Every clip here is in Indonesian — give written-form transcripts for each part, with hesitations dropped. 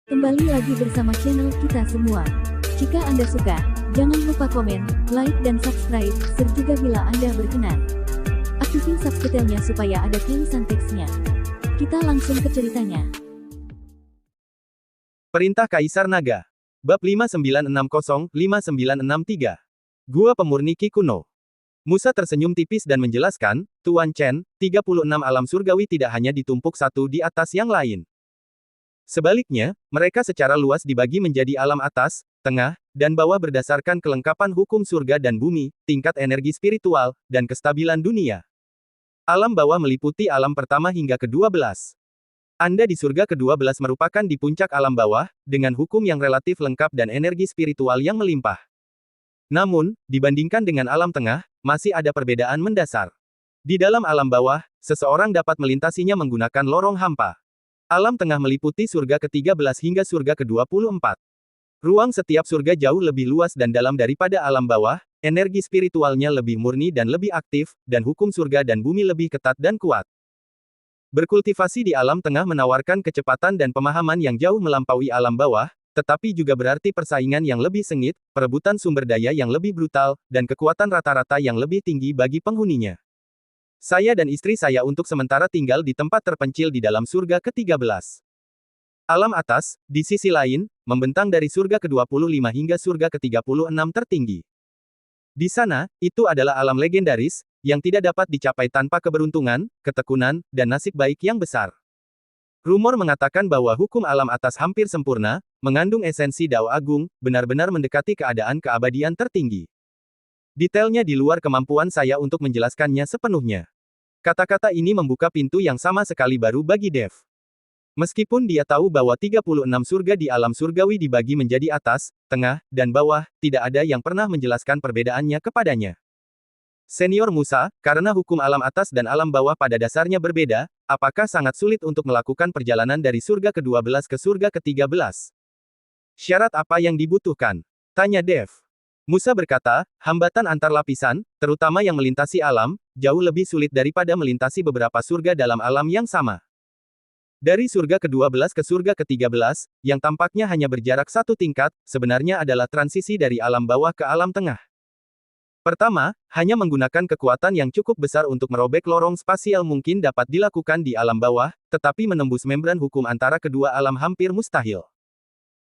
Kembali lagi bersama channel kita semua. Jika Anda suka, jangan lupa komen, like dan subscribe, serta bila Anda berkenan, aktifin subtitlenya supaya ada tulisan teksnya. Kita langsung ke ceritanya. Perintah Kaisar Naga. Bab 5960-5963. Gua Pemurni Ki Kuno. Musa tersenyum tipis dan menjelaskan, Tuan Chen, 36 alam surgawi tidak hanya ditumpuk satu di atas yang lain. Sebaliknya, mereka secara luas dibagi menjadi alam atas, tengah, dan bawah berdasarkan kelengkapan hukum surga dan bumi, tingkat energi spiritual, dan kestabilan dunia. Alam bawah meliputi alam pertama hingga ke-12. Anda di surga ke-12 merupakan di puncak alam bawah, dengan hukum yang relatif lengkap dan energi spiritual yang melimpah. Namun, dibandingkan dengan alam tengah, masih ada perbedaan mendasar. Di dalam alam bawah, seseorang dapat melintasinya menggunakan lorong hampa. Alam tengah meliputi surga ke-13 hingga surga ke-24. Ruang setiap surga jauh lebih luas dan dalam daripada alam bawah, energi spiritualnya lebih murni dan lebih aktif, dan hukum surga dan bumi lebih ketat dan kuat. Berkultivasi di alam tengah menawarkan kecepatan dan pemahaman yang jauh melampaui alam bawah, tetapi juga berarti persaingan yang lebih sengit, perebutan sumber daya yang lebih brutal, dan kekuatan rata-rata yang lebih tinggi bagi penghuninya. Saya dan istri saya untuk sementara tinggal di tempat terpencil di dalam surga ke-13. Alam atas, di sisi lain, membentang dari surga ke-25 hingga surga ke-36 tertinggi. Di sana, itu adalah alam legendaris, yang tidak dapat dicapai tanpa keberuntungan, ketekunan, dan nasib baik yang besar. Rumor mengatakan bahwa hukum alam atas hampir sempurna, mengandung esensi Dao Agung, benar-benar mendekati keadaan keabadian tertinggi. Detailnya di luar kemampuan saya untuk menjelaskannya sepenuhnya. Kata-kata ini membuka pintu yang sama sekali baru bagi Dev. Meskipun dia tahu bahwa 36 surga di alam surgawi dibagi menjadi atas, tengah, dan bawah, tidak ada yang pernah menjelaskan perbedaannya kepadanya. Senior Musa, karena hukum alam atas dan alam bawah pada dasarnya berbeda, apakah sangat sulit untuk melakukan perjalanan dari surga ke-12 ke surga ke-13? Syarat apa yang dibutuhkan? Tanya Dev. Musa berkata, hambatan antar lapisan, terutama yang melintasi alam, jauh lebih sulit daripada melintasi beberapa surga dalam alam yang sama. Dari surga ke-12 ke surga ke-13, yang tampaknya hanya berjarak satu tingkat, sebenarnya adalah transisi dari alam bawah ke alam tengah. Pertama, hanya menggunakan kekuatan yang cukup besar untuk merobek lorong spasial mungkin dapat dilakukan di alam bawah, tetapi menembus membran hukum antara kedua alam hampir mustahil.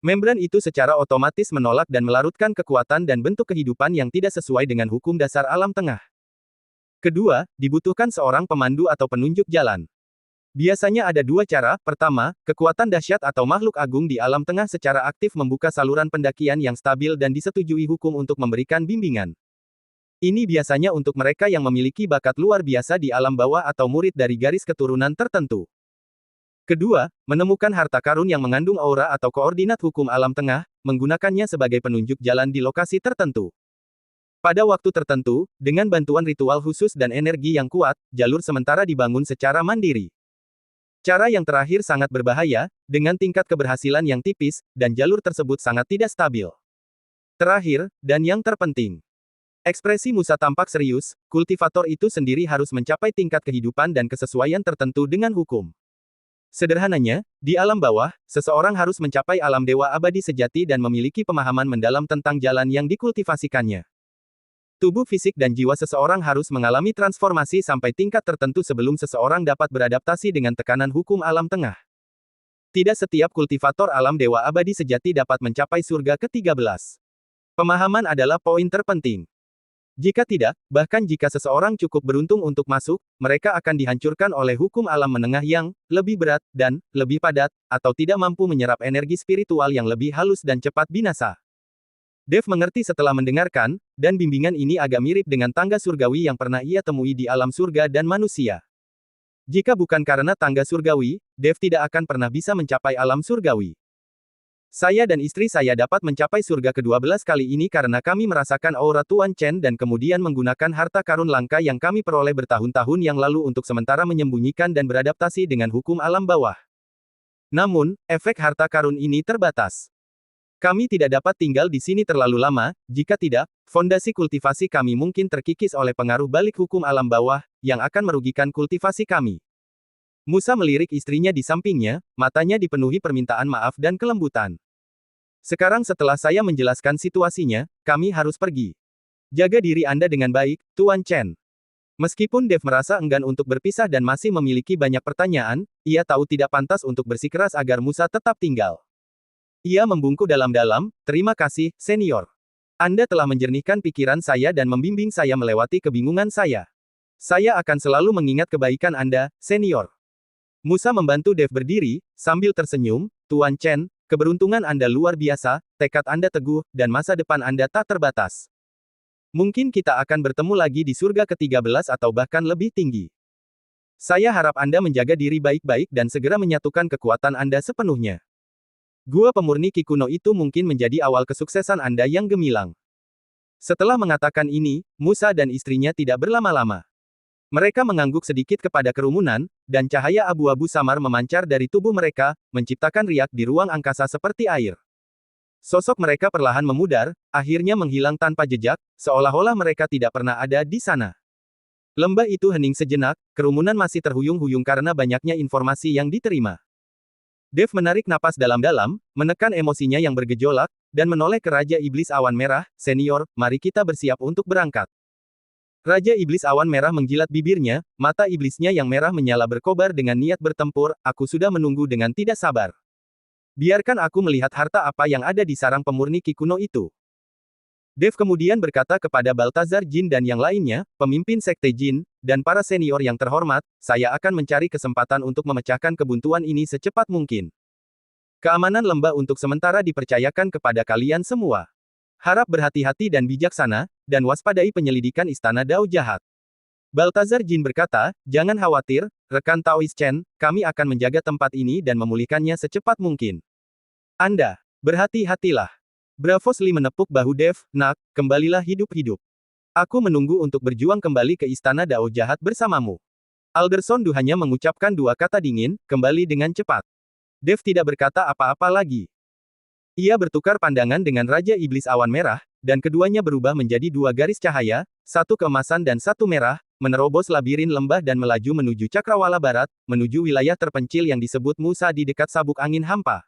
Membran itu secara otomatis menolak dan melarutkan kekuatan dan bentuk kehidupan yang tidak sesuai dengan hukum dasar alam tengah. Kedua, dibutuhkan seorang pemandu atau penunjuk jalan. Biasanya ada dua cara. Pertama, kekuatan dahsyat atau makhluk agung di alam tengah secara aktif membuka saluran pendakian yang stabil dan disetujui hukum untuk memberikan bimbingan. Ini biasanya untuk mereka yang memiliki bakat luar biasa di alam bawah atau murid dari garis keturunan tertentu. Kedua, menemukan harta karun yang mengandung aura atau koordinat hukum alam tengah, menggunakannya sebagai penunjuk jalan di lokasi tertentu. Pada waktu tertentu, dengan bantuan ritual khusus dan energi yang kuat, jalur sementara dibangun secara mandiri. Cara yang terakhir sangat berbahaya, dengan tingkat keberhasilan yang tipis, dan jalur tersebut sangat tidak stabil. Terakhir, dan yang terpenting. Ekspresi Musa tampak serius, kultivator itu sendiri harus mencapai tingkat kehidupan dan kesesuaian tertentu dengan hukum. Sederhananya, di alam bawah, seseorang harus mencapai alam dewa abadi sejati dan memiliki pemahaman mendalam tentang jalan yang dikultivasikannya. Tubuh fisik dan jiwa seseorang harus mengalami transformasi sampai tingkat tertentu sebelum seseorang dapat beradaptasi dengan tekanan hukum alam tengah. Tidak setiap kultivator alam dewa abadi sejati dapat mencapai surga ke-13. Pemahaman adalah poin terpenting. Jika tidak, bahkan jika seseorang cukup beruntung untuk masuk, mereka akan dihancurkan oleh hukum alam menengah yang lebih berat dan lebih padat, atau tidak mampu menyerap energi spiritual yang lebih halus dan cepat binasa. Dev mengerti setelah mendengarkan, dan bimbingan ini agak mirip dengan tangga surgawi yang pernah ia temui di alam surga dan manusia. Jika bukan karena tangga surgawi, Dev tidak akan pernah bisa mencapai alam surgawi. Saya dan istri saya dapat mencapai surga ke-12 kali ini karena kami merasakan aura Tuan Chen dan kemudian menggunakan harta karun langka yang kami peroleh bertahun-tahun yang lalu untuk sementara menyembunyikan dan beradaptasi dengan hukum alam bawah. Namun, efek harta karun ini terbatas. Kami tidak dapat tinggal di sini terlalu lama, jika tidak, fondasi kultivasi kami mungkin terkikis oleh pengaruh balik hukum alam bawah, yang akan merugikan kultivasi kami. Musa melirik istrinya di sampingnya, matanya dipenuhi permintaan maaf dan kelembutan. Sekarang setelah saya menjelaskan situasinya, kami harus pergi. Jaga diri Anda dengan baik, Tuan Chen. Meskipun Dev merasa enggan untuk berpisah dan masih memiliki banyak pertanyaan, ia tahu tidak pantas untuk bersikeras agar Musa tetap tinggal. Ia membungkuk dalam-dalam, terima kasih, senior. Anda telah menjernihkan pikiran saya dan membimbing saya melewati kebingungan saya. Saya akan selalu mengingat kebaikan Anda, senior. Musa membantu Dev berdiri, sambil tersenyum, Tuan Chen, keberuntungan Anda luar biasa, tekad Anda teguh, dan masa depan Anda tak terbatas. Mungkin kita akan bertemu lagi di surga ke-13 atau bahkan lebih tinggi. Saya harap Anda menjaga diri baik-baik dan segera menyatukan kekuatan Anda sepenuhnya. Gua pemurni Ki kuno itu mungkin menjadi awal kesuksesan Anda yang gemilang. Setelah mengatakan ini, Musa dan istrinya tidak berlama-lama. Mereka mengangguk sedikit kepada kerumunan, dan cahaya abu-abu samar memancar dari tubuh mereka, menciptakan riak di ruang angkasa seperti air. Sosok mereka perlahan memudar, akhirnya menghilang tanpa jejak, seolah-olah mereka tidak pernah ada di sana. Lembah itu hening sejenak, kerumunan masih terhuyung-huyung karena banyaknya informasi yang diterima. Dev menarik napas dalam-dalam, menekan emosinya yang bergejolak, dan menoleh ke Raja Iblis Awan Merah, senior, mari kita bersiap untuk berangkat. Raja Iblis Awan Merah menjilat bibirnya, mata iblisnya yang merah menyala berkobar dengan niat bertempur, aku sudah menunggu dengan tidak sabar. Biarkan aku melihat harta apa yang ada di sarang pemurni Ki kuno itu. Dev kemudian berkata kepada Baltazar Jin dan yang lainnya, pemimpin Sekte Jin, dan para senior yang terhormat, saya akan mencari kesempatan untuk memecahkan kebuntuan ini secepat mungkin. Keamanan lembah untuk sementara dipercayakan kepada kalian semua. Harap berhati-hati dan bijaksana, dan waspadai penyelidikan Istana Dao Jahat. Baltazar Jin berkata, jangan khawatir, rekan Taois Chen, kami akan menjaga tempat ini dan memulihkannya secepat mungkin. Anda, berhati-hatilah. Bravos Li menepuk bahu Dev, nak, kembalilah hidup-hidup. Aku menunggu untuk berjuang kembali ke Istana Dao Jahat bersamamu. Alderson Du hanya mengucapkan dua kata dingin, kembali dengan cepat. Dev tidak berkata apa-apa lagi. Ia bertukar pandangan dengan Raja Iblis Awan Merah, dan keduanya berubah menjadi dua garis cahaya, satu keemasan dan satu merah, menerobos labirin lembah dan melaju menuju Cakrawala Barat, menuju wilayah terpencil yang disebut Musa di dekat sabuk angin hampa.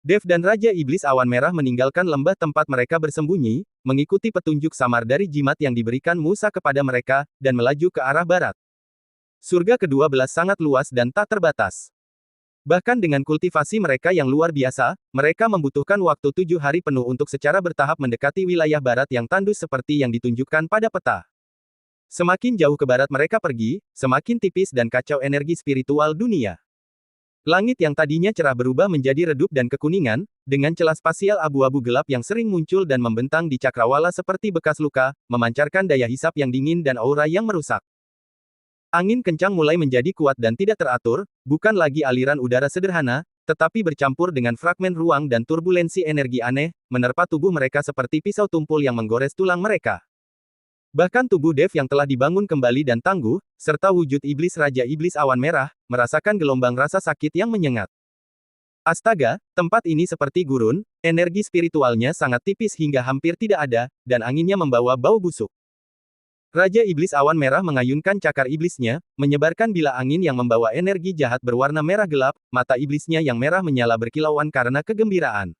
Dev dan Raja Iblis Awan Merah meninggalkan lembah tempat mereka bersembunyi, mengikuti petunjuk samar dari jimat yang diberikan Musa kepada mereka, dan melaju ke arah barat. Surga ke-12 sangat luas dan tak terbatas. Bahkan dengan kultivasi mereka yang luar biasa, mereka membutuhkan waktu 7 hari penuh untuk secara bertahap mendekati wilayah barat yang tandus seperti yang ditunjukkan pada peta. Semakin jauh ke barat mereka pergi, semakin tipis dan kacau energi spiritual dunia. Langit yang tadinya cerah berubah menjadi redup dan kekuningan, dengan celah spasial abu-abu gelap yang sering muncul dan membentang di cakrawala seperti bekas luka, memancarkan daya hisap yang dingin dan aura yang merusak. Angin kencang mulai menjadi kuat dan tidak teratur, bukan lagi aliran udara sederhana, tetapi bercampur dengan fragmen ruang dan turbulensi energi aneh, menerpa tubuh mereka seperti pisau tumpul yang menggores tulang mereka. Bahkan tubuh Dev yang telah dibangun kembali dan tangguh, serta wujud iblis Raja Iblis Awan Merah, merasakan gelombang rasa sakit yang menyengat. Astaga, tempat ini seperti gurun, energi spiritualnya sangat tipis hingga hampir tidak ada, dan anginnya membawa bau busuk. Raja Iblis Awan Merah mengayunkan cakar iblisnya, menyebarkan bila angin yang membawa energi jahat berwarna merah gelap, mata iblisnya yang merah menyala berkilauan karena kegembiraan.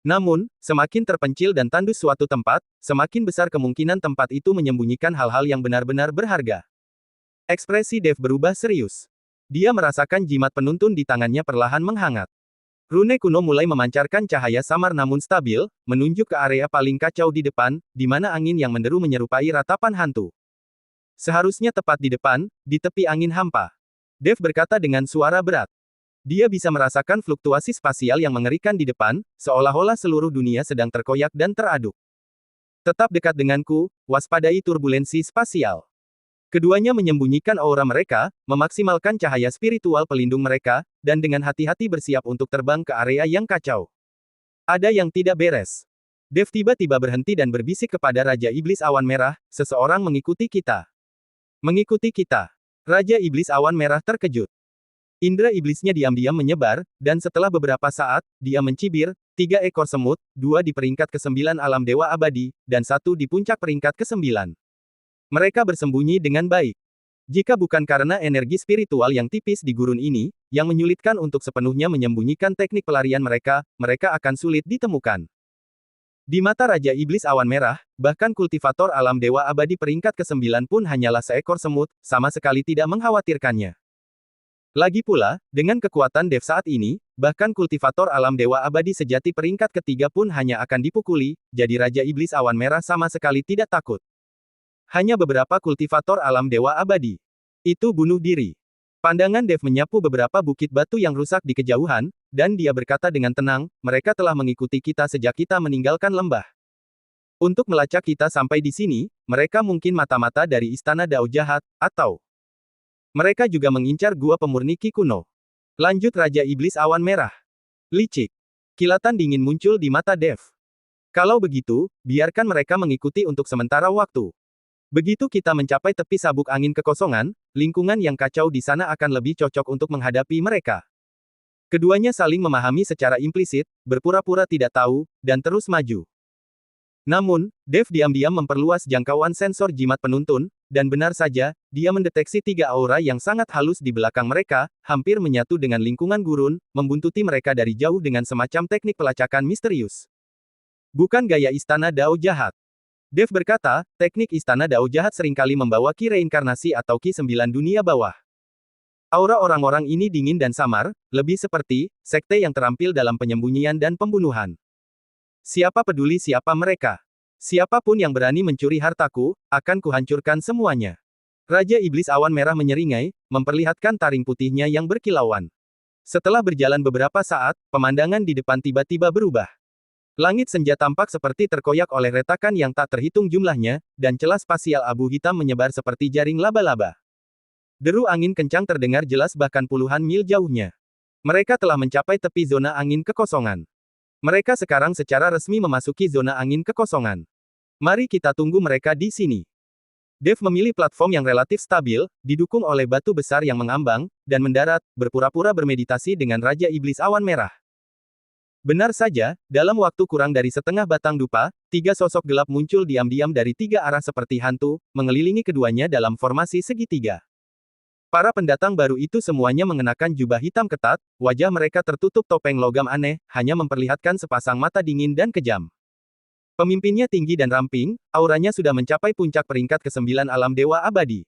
Namun, semakin terpencil dan tandus suatu tempat, semakin besar kemungkinan tempat itu menyembunyikan hal-hal yang benar-benar berharga. Ekspresi Dev berubah serius. Dia merasakan jimat penuntun di tangannya perlahan menghangat. Rune kuno mulai memancarkan cahaya samar namun stabil, menunjuk ke area paling kacau di depan, di mana angin yang menderu menyerupai ratapan hantu. Seharusnya tepat di depan, di tepi angin hampa. Dev berkata dengan suara berat. Dia bisa merasakan fluktuasi spasial yang mengerikan di depan, seolah-olah seluruh dunia sedang terkoyak dan teraduk. Tetap dekat denganku, waspadai turbulensi spasial. Keduanya menyembunyikan aura mereka, memaksimalkan cahaya spiritual pelindung mereka, dan dengan hati-hati bersiap untuk terbang ke area yang kacau. Ada yang tidak beres. Dev tiba-tiba berhenti dan berbisik kepada Raja Iblis Awan Merah, seseorang mengikuti kita. Mengikuti kita. Raja Iblis Awan Merah terkejut. Indra iblisnya diam-diam menyebar, dan setelah beberapa saat, dia mencibir, 3 ekor semut, 2 di peringkat ke-9 alam dewa abadi, dan 1 di puncak peringkat ke-9. Mereka bersembunyi dengan baik. Jika bukan karena energi spiritual yang tipis di gurun ini, yang menyulitkan untuk sepenuhnya menyembunyikan teknik pelarian mereka, mereka akan sulit ditemukan. Di mata Raja Iblis Awan Merah, bahkan kultivator alam Dewa Abadi peringkat ke-9 pun hanyalah seekor semut, sama sekali tidak mengkhawatirkannya. Lagi pula, dengan kekuatan Dev saat ini, bahkan kultivator alam Dewa Abadi sejati peringkat ketiga pun hanya akan dipukuli, jadi Raja Iblis Awan Merah sama sekali tidak takut. Hanya beberapa kultivator alam Dewa Abadi. Itu bunuh diri. Pandangan Dev menyapu beberapa bukit batu yang rusak di kejauhan, dan dia berkata dengan tenang, mereka telah mengikuti kita sejak kita meninggalkan lembah. Untuk melacak kita sampai di sini, mereka mungkin mata-mata dari Istana Dao Jahat, atau mereka juga mengincar gua pemurniki kuno. Lanjut Raja Iblis Awan Merah. Licik. Kilatan dingin muncul di mata Dev. Kalau begitu, biarkan mereka mengikuti untuk sementara waktu. Begitu kita mencapai tepi sabuk angin kekosongan, lingkungan yang kacau di sana akan lebih cocok untuk menghadapi mereka. Keduanya saling memahami secara implisit, berpura-pura tidak tahu, dan terus maju. Namun, Dev diam-diam memperluas jangkauan sensor jimat penuntun, dan benar saja, dia mendeteksi 3 aura yang sangat halus di belakang mereka, hampir menyatu dengan lingkungan gurun, membuntuti mereka dari jauh dengan semacam teknik pelacakan misterius. Bukan gaya Istana Dao Jahat. Dev berkata, teknik Istana Dao Jahat seringkali membawa ki reinkarnasi atau ki 9 dunia bawah. Aura orang-orang ini dingin dan samar, lebih seperti sekte yang terampil dalam penyembunyian dan pembunuhan. Siapa peduli siapa mereka? Siapapun yang berani mencuri hartaku, akan kuhancurkan semuanya. Raja Iblis Awan Merah menyeringai, memperlihatkan taring putihnya yang berkilauan. Setelah berjalan beberapa saat, pemandangan di depan tiba-tiba berubah. Langit senja tampak seperti terkoyak oleh retakan yang tak terhitung jumlahnya, dan celah spasial abu hitam menyebar seperti jaring laba-laba. Deru angin kencang terdengar jelas bahkan puluhan mil jauhnya. Mereka telah mencapai tepi zona angin kekosongan. Mereka sekarang secara resmi memasuki zona angin kekosongan. Mari kita tunggu mereka di sini. Dev memilih platform yang relatif stabil, didukung oleh batu besar yang mengambang, dan mendarat, berpura-pura bermeditasi dengan Raja Iblis Awan Merah. Benar saja, dalam waktu kurang dari setengah batang dupa, 3 sosok gelap muncul diam-diam dari 3 arah seperti hantu, mengelilingi keduanya dalam formasi segitiga. Para pendatang baru itu semuanya mengenakan jubah hitam ketat, wajah mereka tertutup topeng logam aneh, hanya memperlihatkan sepasang mata dingin dan kejam. Pemimpinnya tinggi dan ramping, auranya sudah mencapai puncak peringkat ke-9 alam Dewa Abadi.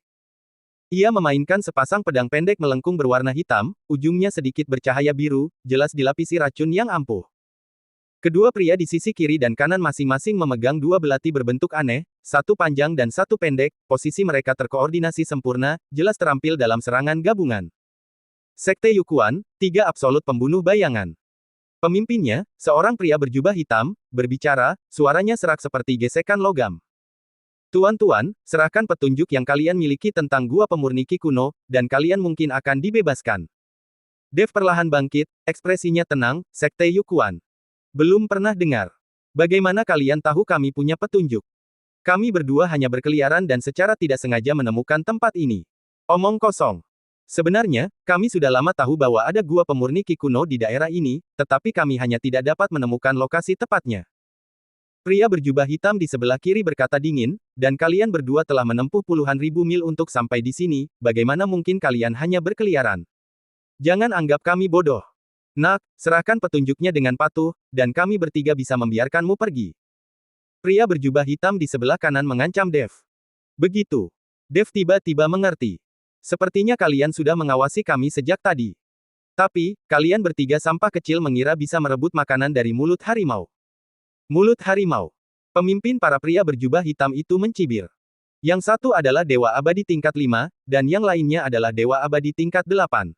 Ia memainkan sepasang pedang pendek melengkung berwarna hitam, ujungnya sedikit bercahaya biru, jelas dilapisi racun yang ampuh. Kedua pria di sisi kiri dan kanan masing-masing memegang 2 belati berbentuk aneh, satu panjang dan satu pendek, posisi mereka terkoordinasi sempurna, jelas terampil dalam serangan gabungan. Sekte Yukuan, 3 absolut pembunuh bayangan. Pemimpinnya, seorang pria berjubah hitam, berbicara, suaranya serak seperti gesekan logam. Tuan-tuan, serahkan petunjuk yang kalian miliki tentang gua pemurniki kuno, dan kalian mungkin akan dibebaskan. Dev perlahan bangkit, ekspresinya tenang, Sekte Yukuan. Belum pernah dengar. Bagaimana kalian tahu kami punya petunjuk? Kami berdua hanya berkeliaran dan secara tidak sengaja menemukan tempat ini. Omong kosong. Sebenarnya, kami sudah lama tahu bahwa ada gua pemurniki kuno di daerah ini, tetapi kami hanya tidak dapat menemukan lokasi tepatnya. Pria berjubah hitam di sebelah kiri berkata dingin, dan kalian berdua telah menempuh puluhan ribu mil untuk sampai di sini, bagaimana mungkin kalian hanya berkeliaran? Jangan anggap kami bodoh. Nak, serahkan petunjuknya dengan patuh, dan kami bertiga bisa membiarkanmu pergi. Pria berjubah hitam di sebelah kanan mengancam Dev. Begitu. Dev tiba-tiba mengerti. Sepertinya kalian sudah mengawasi kami sejak tadi. Tapi, kalian bertiga sampah kecil mengira bisa merebut makanan dari mulut harimau. Mulut harimau. Pemimpin para pria berjubah hitam itu mencibir. Yang satu adalah Dewa Abadi tingkat 5, dan yang lainnya adalah Dewa Abadi tingkat 8.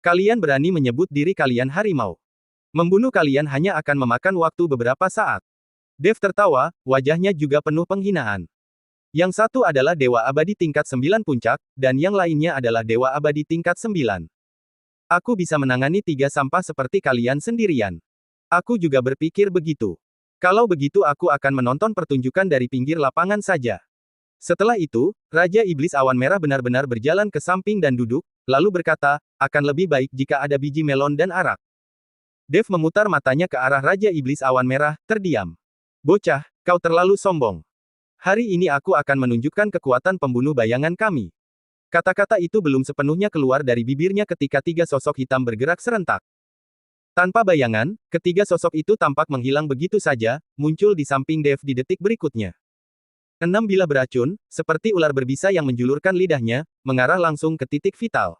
Kalian berani menyebut diri kalian harimau. Membunuh kalian hanya akan memakan waktu beberapa saat. Dev tertawa, wajahnya juga penuh penghinaan. Yang satu adalah Dewa Abadi tingkat 9 puncak, dan yang lainnya adalah Dewa Abadi tingkat 9. Aku bisa menangani 3 sampah seperti kalian sendirian. Aku juga berpikir begitu. Kalau begitu aku akan menonton pertunjukan dari pinggir lapangan saja. Setelah itu, Raja Iblis Awan Merah benar-benar berjalan ke samping dan duduk, lalu berkata, akan lebih baik jika ada biji melon dan arak. Dev memutar matanya ke arah Raja Iblis Awan Merah, terdiam. Bocah, kau terlalu sombong. Hari ini aku akan menunjukkan kekuatan pembunuh bayangan kami. Kata-kata itu belum sepenuhnya keluar dari bibirnya ketika tiga sosok hitam bergerak serentak. Tanpa bayangan, ketiga sosok itu tampak menghilang begitu saja, muncul di samping Dev di detik berikutnya. 6 bilah beracun, seperti ular berbisa yang menjulurkan lidahnya, mengarah langsung ke titik vital.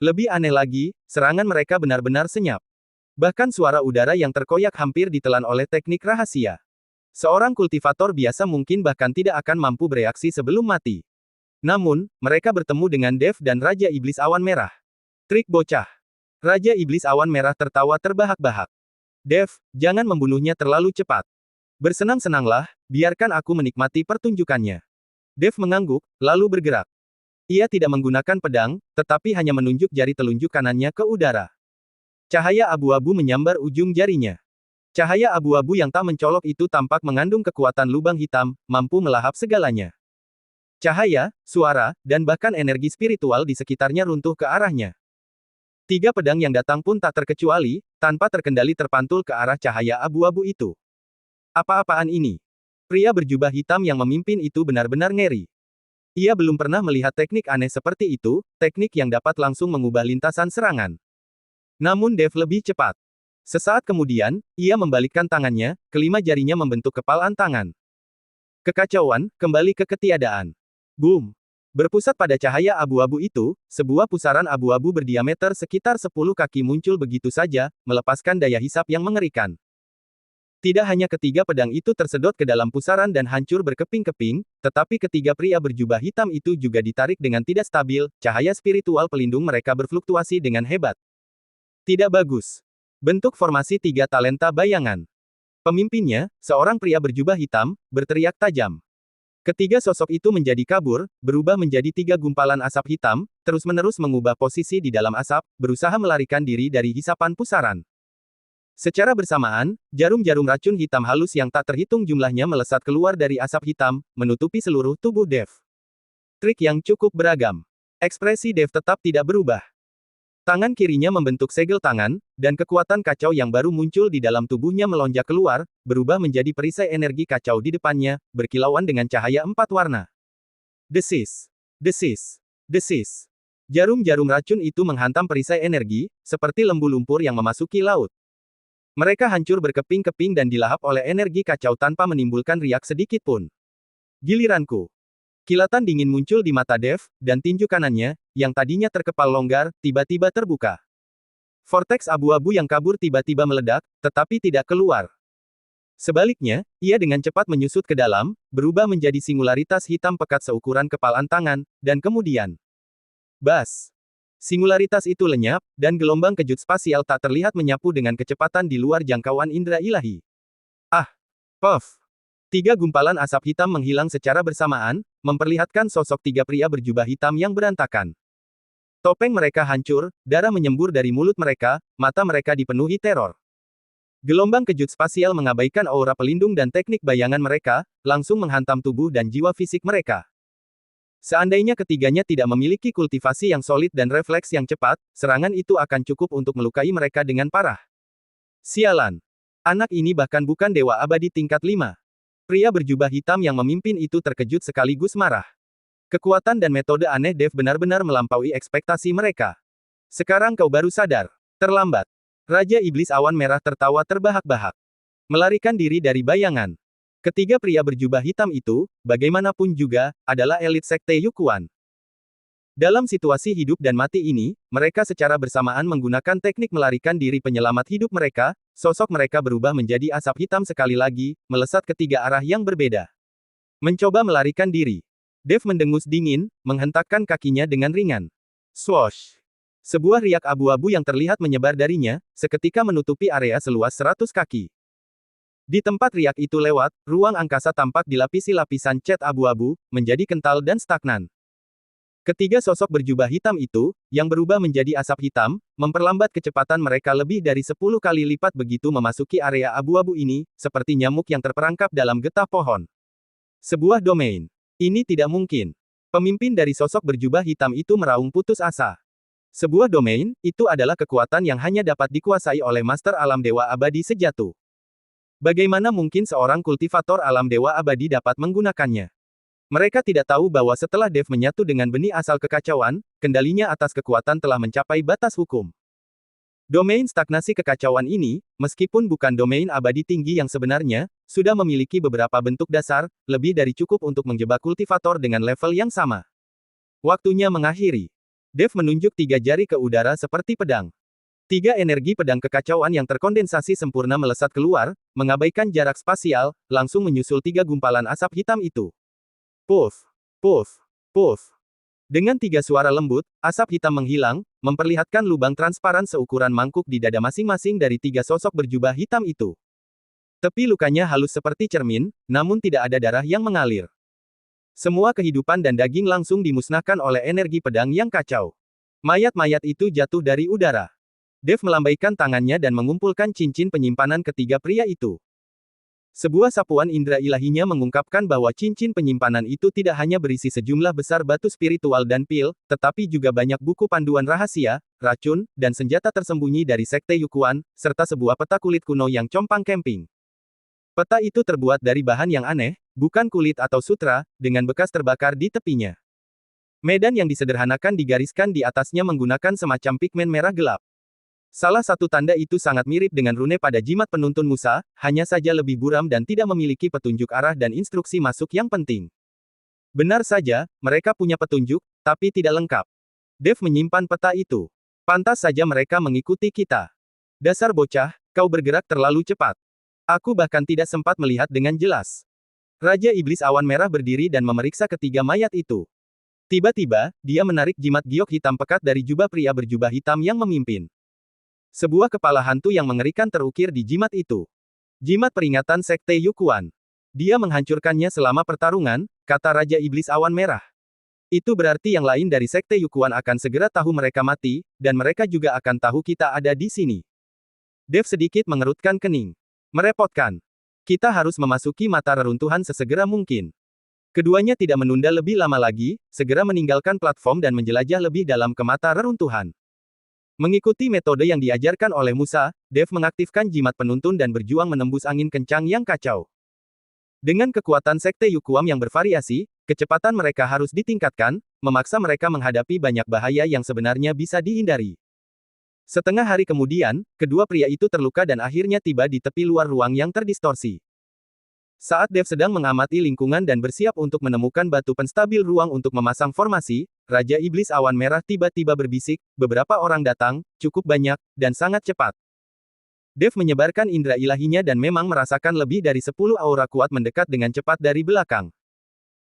Lebih aneh lagi, serangan mereka benar-benar senyap. Bahkan suara udara yang terkoyak hampir ditelan oleh teknik rahasia. Seorang kultivator biasa mungkin bahkan tidak akan mampu bereaksi sebelum mati. Namun, mereka bertemu dengan Dev dan Raja Iblis Awan Merah. Trik bocah. Raja Iblis Awan Merah tertawa terbahak-bahak. Dev, jangan membunuhnya terlalu cepat. Bersenang-senanglah, biarkan aku menikmati pertunjukannya. Dev mengangguk, lalu bergerak. Ia tidak menggunakan pedang, tetapi hanya menunjuk jari telunjuk kanannya ke udara. Cahaya abu-abu menyambar ujung jarinya. Cahaya abu-abu yang tak mencolok itu tampak mengandung kekuatan lubang hitam, mampu melahap segalanya. Cahaya, suara, dan bahkan energi spiritual di sekitarnya runtuh ke arahnya. Tiga pedang yang datang pun tak terkecuali, tanpa terkendali terpantul ke arah cahaya abu-abu itu. Apa-apaan ini? Pria berjubah hitam yang memimpin itu benar-benar ngeri. Ia belum pernah melihat teknik aneh seperti itu, teknik yang dapat langsung mengubah lintasan serangan. Namun Dev lebih cepat. Sesaat kemudian, ia membalikkan tangannya, kelima jarinya membentuk kepalan tangan. Kekacauan, kembali ke ketiadaan. Boom! Berpusat pada cahaya abu-abu itu, sebuah pusaran abu-abu berdiameter sekitar 10 kaki muncul begitu saja, melepaskan daya hisap yang mengerikan. Tidak hanya ketiga pedang itu tersedot ke dalam pusaran dan hancur berkeping-keping, tetapi ketiga pria berjubah hitam itu juga ditarik dengan tidak stabil, cahaya spiritual pelindung mereka berfluktuasi dengan hebat. Tidak bagus. Bentuk formasi tiga talenta bayangan. Pemimpinnya, seorang pria berjubah hitam, berteriak tajam. Ketiga sosok itu menjadi kabur, berubah menjadi tiga gumpalan asap hitam, terus-menerus mengubah posisi di dalam asap, berusaha melarikan diri dari hisapan pusaran. Secara bersamaan, jarum-jarum racun hitam halus yang tak terhitung jumlahnya melesat keluar dari asap hitam, menutupi seluruh tubuh Dev. Trik yang cukup beragam. Ekspresi Dev tetap tidak berubah. Tangan kirinya membentuk segel tangan, dan kekuatan kacau yang baru muncul di dalam tubuhnya melonjak keluar, berubah menjadi perisai energi kacau di depannya, berkilauan dengan cahaya 4 warna. Desis. Desis. Desis. Jarum-jarum racun itu menghantam perisai energi, seperti lembu lumpur yang memasuki laut. Mereka hancur berkeping-keping dan dilahap oleh energi kacau tanpa menimbulkan riak sedikit pun. Giliranku. Kilatan dingin muncul di mata Dev, dan tinju kanannya, yang tadinya terkepal longgar, tiba-tiba terbuka. Vortex abu-abu yang kabur tiba-tiba meledak, tetapi tidak keluar. Sebaliknya, ia dengan cepat menyusut ke dalam, berubah menjadi singularitas hitam pekat seukuran kepalan tangan, dan kemudian bas. Singularitas itu lenyap, dan gelombang kejut spasial tak terlihat menyapu dengan kecepatan di luar jangkauan indera ilahi. Ah! Puff! Tiga gumpalan asap hitam menghilang secara bersamaan, memperlihatkan sosok tiga pria berjubah hitam yang berantakan. Topeng mereka hancur, darah menyembur dari mulut mereka, mata mereka dipenuhi teror. Gelombang kejut spasial mengabaikan aura pelindung dan teknik bayangan mereka, langsung menghantam tubuh dan jiwa fisik mereka. Seandainya ketiganya tidak memiliki kultivasi yang solid dan refleks yang cepat, serangan itu akan cukup untuk melukai mereka dengan parah. Sialan! Anak ini bahkan bukan dewa abadi tingkat 5. Pria berjubah hitam yang memimpin itu terkejut sekaligus marah. Kekuatan dan metode aneh Dev benar-benar melampaui ekspektasi mereka. Sekarang kau baru sadar. Terlambat. Raja Iblis Awan Merah tertawa terbahak-bahak. Melarikan diri dari bayangan. Ketiga pria berjubah hitam itu, bagaimanapun juga, adalah elit sekte Yukuan. Dalam situasi hidup dan mati ini, mereka secara bersamaan menggunakan teknik melarikan diri penyelamat hidup mereka, sosok mereka berubah menjadi asap hitam sekali lagi, melesat ke tiga arah yang berbeda. Mencoba melarikan diri. Dev mendengus dingin, menghentakkan kakinya dengan ringan. Swoosh! Sebuah riak abu-abu yang terlihat menyebar darinya, seketika menutupi area seluas 100 kaki. Di tempat riak itu lewat, ruang angkasa tampak dilapisi lapisan cat abu-abu, menjadi kental dan stagnan. Ketiga sosok berjubah hitam itu, yang berubah menjadi asap hitam, memperlambat kecepatan mereka lebih dari 10 kali lipat begitu memasuki area abu-abu ini, seperti nyamuk yang terperangkap dalam getah pohon. Sebuah domain. Ini tidak mungkin. Pemimpin dari sosok berjubah hitam itu meraung putus asa. Sebuah domain, itu adalah kekuatan yang hanya dapat dikuasai oleh Master Alam Dewa Abadi Sejatu. Bagaimana mungkin seorang kultivator alam dewa abadi dapat menggunakannya? Mereka tidak tahu bahwa setelah Dev menyatu dengan benih asal kekacauan, kendalinya atas kekuatan telah mencapai batas hukum. Domain stagnasi kekacauan ini, meskipun bukan domain abadi tinggi yang sebenarnya, sudah memiliki beberapa bentuk dasar, lebih dari cukup untuk menjebak kultivator dengan level yang sama. Waktunya mengakhiri. Dev menunjuk 3 jari ke udara seperti pedang. 3 energi pedang kekacauan yang terkondensasi sempurna melesat keluar, mengabaikan jarak spasial, langsung menyusul 3 gumpalan asap hitam itu. Puff, puff, puff. Dengan 3 suara lembut, asap hitam menghilang, memperlihatkan lubang transparan seukuran mangkuk di dada masing-masing dari 3 sosok berjubah hitam itu. Tepi lukanya halus seperti cermin, namun tidak ada darah yang mengalir. Semua kehidupan dan daging langsung dimusnahkan oleh energi pedang yang kacau. Mayat-mayat itu jatuh dari udara. Dev melambaikan tangannya dan mengumpulkan cincin penyimpanan ketiga pria itu. Sebuah sapuan indera ilahinya mengungkapkan bahwa cincin penyimpanan itu tidak hanya berisi sejumlah besar batu spiritual dan pil, tetapi juga banyak buku panduan rahasia, racun, dan senjata tersembunyi dari Sekte Yukuan, serta sebuah peta kulit kuno yang compang-camping. Peta itu terbuat dari bahan yang aneh, bukan kulit atau sutra, dengan bekas terbakar di tepinya. Medan yang disederhanakan digariskan di atasnya menggunakan semacam pigmen merah gelap. Salah satu tanda itu sangat mirip dengan rune pada jimat penuntun Musa, hanya saja lebih buram dan tidak memiliki petunjuk arah dan instruksi masuk yang penting. Benar saja, mereka punya petunjuk, tapi tidak lengkap. Dev menyimpan peta itu. Pantas saja mereka mengikuti kita. Dasar bocah, kau bergerak terlalu cepat. Aku bahkan tidak sempat melihat dengan jelas. Raja Iblis Awan Merah berdiri dan memeriksa ketiga mayat itu. Tiba-tiba, dia menarik jimat giok hitam pekat dari jubah pria berjubah hitam yang memimpin. Sebuah kepala hantu yang mengerikan terukir di jimat itu. Jimat peringatan Sekte Yukuan. Dia menghancurkannya selama pertarungan, kata Raja Iblis Awan Merah. Itu berarti yang lain dari Sekte Yukuan akan segera tahu mereka mati, dan mereka juga akan tahu kita ada di sini. Dev sedikit mengerutkan kening. Merepotkan. Kita harus memasuki mata reruntuhan sesegera mungkin. Keduanya tidak menunda lebih lama lagi, segera meninggalkan platform dan menjelajah lebih dalam ke mata reruntuhan. Mengikuti metode yang diajarkan oleh Musa, Dev mengaktifkan jimat penuntun dan berjuang menembus angin kencang yang kacau. Dengan kekuatan Sekte Yukuam yang bervariasi, kecepatan mereka harus ditingkatkan, memaksa mereka menghadapi banyak bahaya yang sebenarnya bisa dihindari. Setengah hari kemudian, kedua pria itu terluka dan akhirnya tiba di tepi luar ruang yang terdistorsi. Saat Dev sedang mengamati lingkungan dan bersiap untuk menemukan batu penstabil ruang untuk memasang formasi, Raja Iblis Awan Merah tiba-tiba berbisik, beberapa orang datang, cukup banyak, dan sangat cepat. Dev menyebarkan indera ilahinya dan memang merasakan lebih dari 10 aura kuat mendekat dengan cepat dari belakang.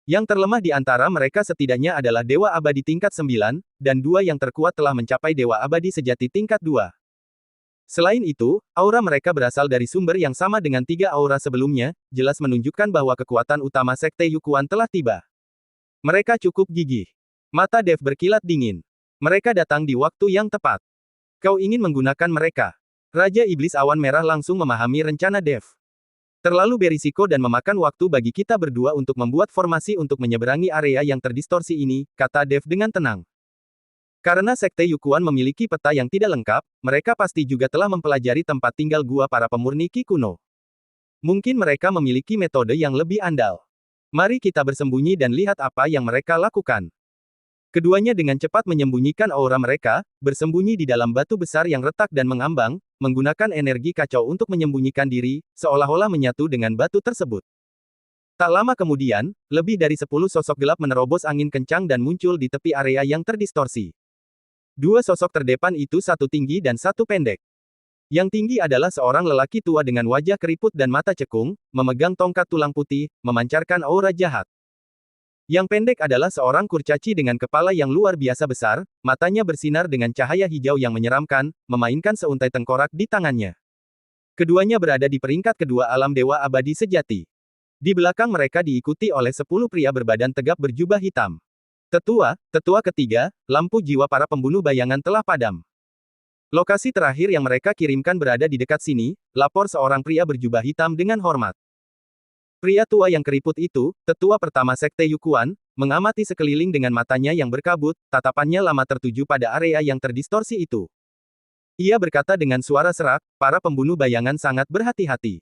Yang terlemah di antara mereka setidaknya adalah Dewa Abadi tingkat 9, dan 2 yang terkuat telah mencapai Dewa Abadi sejati tingkat 2. Selain itu, aura mereka berasal dari sumber yang sama dengan 3 aura sebelumnya, jelas menunjukkan bahwa kekuatan utama Sekte Yukuan telah tiba. Mereka cukup gigih. Mata Dev berkilat dingin. Mereka datang di waktu yang tepat. Kau ingin menggunakan mereka. Raja Iblis Awan Merah langsung memahami rencana Dev. Terlalu berisiko dan memakan waktu bagi kita berdua untuk membuat formasi untuk menyeberangi area yang terdistorsi ini, kata Dev dengan tenang. Karena Sekte Yukuan memiliki peta yang tidak lengkap, mereka pasti juga telah mempelajari tempat tinggal gua para pemurni Ki kuno. Mungkin mereka memiliki metode yang lebih andal. Mari kita bersembunyi dan lihat apa yang mereka lakukan. Keduanya dengan cepat menyembunyikan aura mereka, bersembunyi di dalam batu besar yang retak dan mengambang, menggunakan energi kacau untuk menyembunyikan diri, seolah-olah menyatu dengan batu tersebut. Tak lama kemudian, lebih dari 10 sosok gelap menerobos angin kencang dan muncul di tepi area yang terdistorsi. 2 sosok terdepan itu satu tinggi dan satu pendek. Yang tinggi adalah seorang lelaki tua dengan wajah keriput dan mata cekung, memegang tongkat tulang putih, memancarkan aura jahat. Yang pendek adalah seorang kurcaci dengan kepala yang luar biasa besar, matanya bersinar dengan cahaya hijau yang menyeramkan, memainkan seuntai tengkorak di tangannya. Keduanya berada di peringkat kedua alam Dewa Abadi sejati. Di belakang mereka diikuti oleh 10 pria berbadan tegap berjubah hitam. Tetua ketiga, lampu jiwa para pembunuh bayangan telah padam. Lokasi terakhir yang mereka kirimkan berada di dekat sini, lapor seorang pria berjubah hitam dengan hormat. Pria tua yang keriput itu, tetua pertama Sekte Yukuan, mengamati sekeliling dengan matanya yang berkabut, tatapannya lama tertuju pada area yang terdistorsi itu. Ia berkata dengan suara serak, para pembunuh bayangan sangat berhati-hati.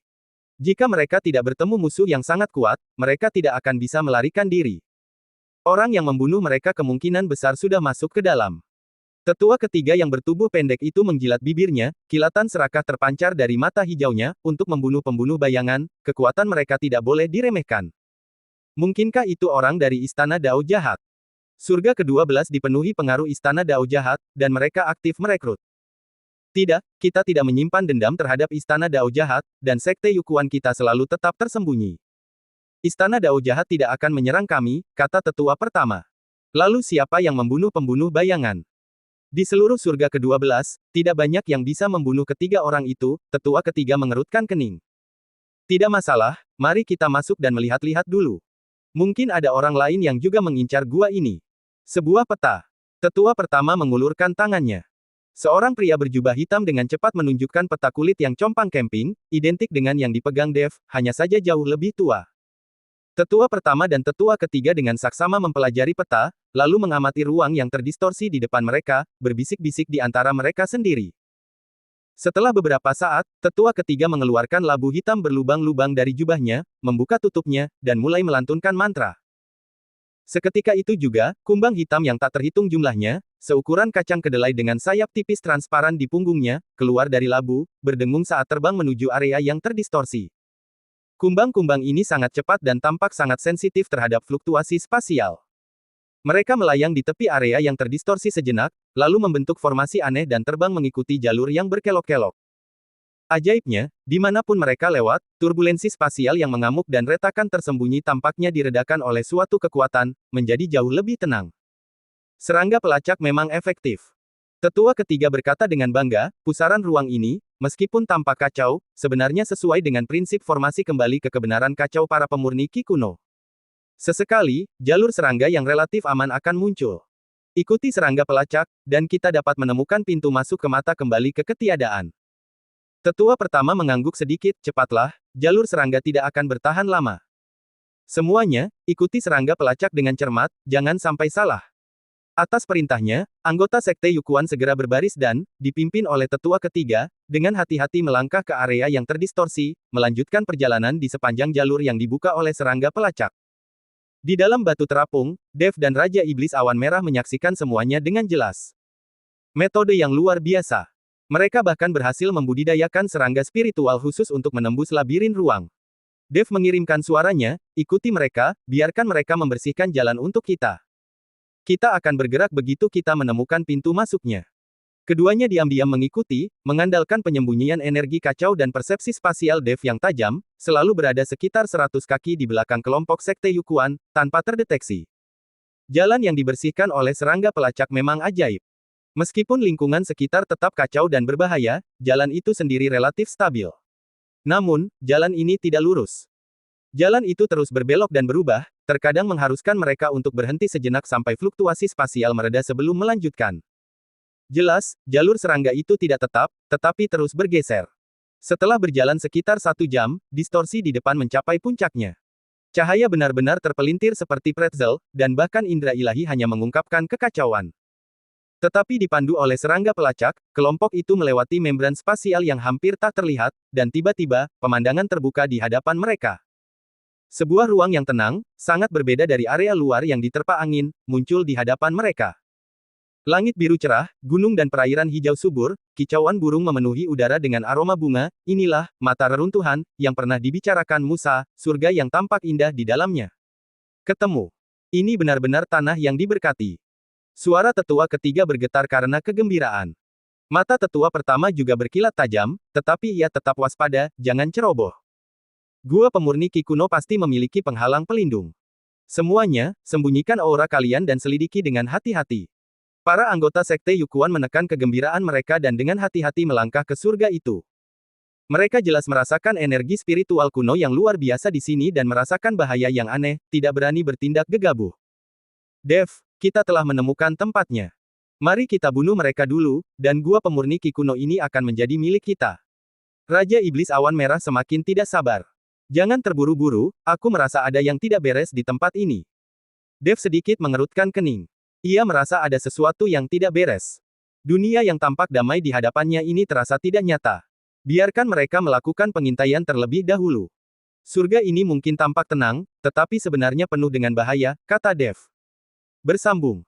Jika mereka tidak bertemu musuh yang sangat kuat, mereka tidak akan bisa melarikan diri. Orang yang membunuh mereka kemungkinan besar sudah masuk ke dalam. Tetua ketiga yang bertubuh pendek itu menjilat bibirnya, kilatan serakah terpancar dari mata hijaunya, untuk membunuh pembunuh bayangan, kekuatan mereka tidak boleh diremehkan. Mungkinkah itu orang dari Istana Dao Jahat? Surga ke-12 dipenuhi pengaruh Istana Dao Jahat, dan mereka aktif merekrut. Tidak, kita tidak menyimpan dendam terhadap Istana Dao Jahat, dan Sekte Yukuan kita selalu tetap tersembunyi. Istana Dao Jahat tidak akan menyerang kami, kata tetua pertama. Lalu siapa yang membunuh pembunuh bayangan? Di seluruh surga ke-12, tidak banyak yang bisa membunuh ketiga orang itu, tetua ketiga mengerutkan kening. Tidak masalah, mari kita masuk dan melihat-lihat dulu. Mungkin ada orang lain yang juga mengincar gua ini. Sebuah peta. Tetua pertama mengulurkan tangannya. Seorang pria berjubah hitam dengan cepat menunjukkan peta kulit yang compang camping, identik dengan yang dipegang Dev, hanya saja jauh lebih tua. Tetua pertama dan tetua ketiga dengan saksama mempelajari peta, lalu mengamati ruang yang terdistorsi di depan mereka, berbisik-bisik di antara mereka sendiri. Setelah beberapa saat, tetua ketiga mengeluarkan labu hitam berlubang-lubang dari jubahnya, membuka tutupnya, dan mulai melantunkan mantra. Seketika itu juga, kumbang hitam yang tak terhitung jumlahnya, seukuran kacang kedelai dengan sayap tipis transparan di punggungnya, keluar dari labu, berdengung saat terbang menuju area yang terdistorsi. Kumbang-kumbang ini sangat cepat dan tampak sangat sensitif terhadap fluktuasi spasial. Mereka melayang di tepi area yang terdistorsi sejenak, lalu membentuk formasi aneh dan terbang mengikuti jalur yang berkelok-kelok. Ajaibnya, dimanapun mereka lewat, turbulensi spasial yang mengamuk dan retakan tersembunyi tampaknya diredakan oleh suatu kekuatan, menjadi jauh lebih tenang. Serangga pelacak memang efektif. Tetua ketiga berkata dengan bangga, pusaran ruang ini, meskipun tampak kacau, sebenarnya sesuai dengan prinsip formasi kembali ke kebenaran kacau para pemurni Ki kuno. Sesekali, jalur serangga yang relatif aman akan muncul. Ikuti serangga pelacak, dan kita dapat menemukan pintu masuk ke mata kembali ke ketiadaan. Tetua pertama mengangguk sedikit, cepatlah, jalur serangga tidak akan bertahan lama. Semuanya, ikuti serangga pelacak dengan cermat, jangan sampai salah. Atas perintahnya, anggota Sekte Yukuan segera berbaris dan, dipimpin oleh tetua ketiga, dengan hati-hati melangkah ke area yang terdistorsi, melanjutkan perjalanan di sepanjang jalur yang dibuka oleh serangga pelacak. Di dalam batu terapung, Dev dan Raja Iblis Awan Merah menyaksikan semuanya dengan jelas. Metode yang luar biasa. Mereka bahkan berhasil membudidayakan serangga spiritual khusus untuk menembus labirin ruang. Dev mengirimkan suaranya, ikuti mereka, biarkan mereka membersihkan jalan untuk kita. Kita akan bergerak begitu kita menemukan pintu masuknya. Keduanya diam-diam mengikuti, mengandalkan penyembunyian energi kacau dan persepsi spasial Dev yang tajam, selalu berada sekitar 100 kaki di belakang kelompok Sekte Yukuan, tanpa terdeteksi. Jalan yang dibersihkan oleh serangga pelacak memang ajaib. Meskipun lingkungan sekitar tetap kacau dan berbahaya, jalan itu sendiri relatif stabil. Namun, jalan ini tidak lurus. Jalan itu terus berbelok dan berubah, terkadang mengharuskan mereka untuk berhenti sejenak sampai fluktuasi spasial mereda sebelum melanjutkan. Jelas, jalur serangga itu tidak tetap, tetapi terus bergeser. Setelah berjalan sekitar 1 jam, distorsi di depan mencapai puncaknya. Cahaya benar-benar terpelintir seperti pretzel, dan bahkan indera ilahi hanya mengungkapkan kekacauan. Tetapi dipandu oleh serangga pelacak, kelompok itu melewati membran spasial yang hampir tak terlihat, dan tiba-tiba, pemandangan terbuka di hadapan mereka. Sebuah ruang yang tenang, sangat berbeda dari area luar yang diterpa angin, muncul di hadapan mereka. Langit biru cerah, gunung dan perairan hijau subur, kicauan burung memenuhi udara dengan aroma bunga, inilah, mata reruntuhan, yang pernah dibicarakan Musa, surga yang tampak indah di dalamnya. Ketemu. Ini benar-benar tanah yang diberkati. Suara tetua ketiga bergetar karena kegembiraan. Mata tetua pertama juga berkilat tajam, tetapi ia tetap waspada, jangan ceroboh. Gua pemurni Ki kuno pasti memiliki penghalang pelindung. Semuanya, sembunyikan aura kalian dan selidiki dengan hati-hati. Para anggota Sekte Yukuan menekan kegembiraan mereka dan dengan hati-hati melangkah ke surga itu. Mereka jelas merasakan energi spiritual kuno yang luar biasa di sini dan merasakan bahaya yang aneh, tidak berani bertindak gegabah. Dev, kita telah menemukan tempatnya. Mari kita bunuh mereka dulu, dan gua pemurni Ki kuno ini akan menjadi milik kita. Raja Iblis Awan Merah semakin tidak sabar. Jangan terburu-buru, aku merasa ada yang tidak beres di tempat ini. Dev sedikit mengerutkan kening. Ia merasa ada sesuatu yang tidak beres. Dunia yang tampak damai di hadapannya ini terasa tidak nyata. Biarkan mereka melakukan pengintaian terlebih dahulu. Surga ini mungkin tampak tenang, tetapi sebenarnya penuh dengan bahaya, kata Dev. Bersambung.